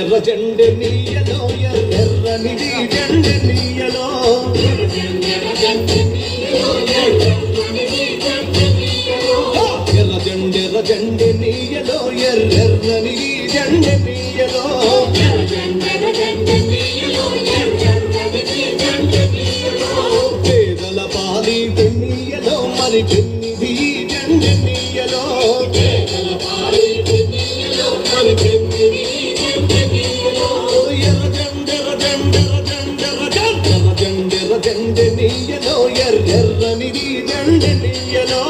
ఎర్ర జెండె నీయలో ఎర్రనిది జెండె నీయలో ఎర్ర జెండె నీయలో ఎర్రనిది జెండె నీయలో పేదల పాలి నీయలో మరి పెన్నిది జెండె నీయలో జెండె నీయలో ఎర్రనిది జెండె నీయలో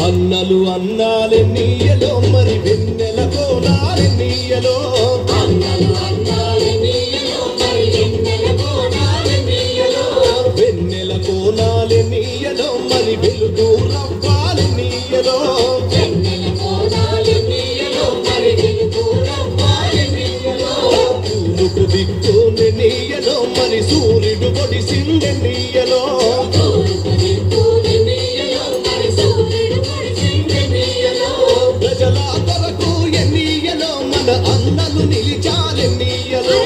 అన్నలు అన్నాలే నీయలో మరి వెన్నెల కోనాలే నీయలో వెన్నెల కోనాలే నీయలో మరి వెలుగు రవ్వాలి నీయలో పూలుకు దిక్కునే నీయలో మరి సూర్యుడు పొడిసిందే నీయలో ప్రజల కొరకు ఎన్నియలో మన అన్నలు నిలిచాలి నీయలో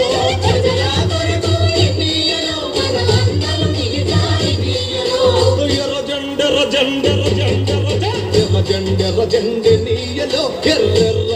ఎర్ర జెండె నీయలో ఎర్రెర్ర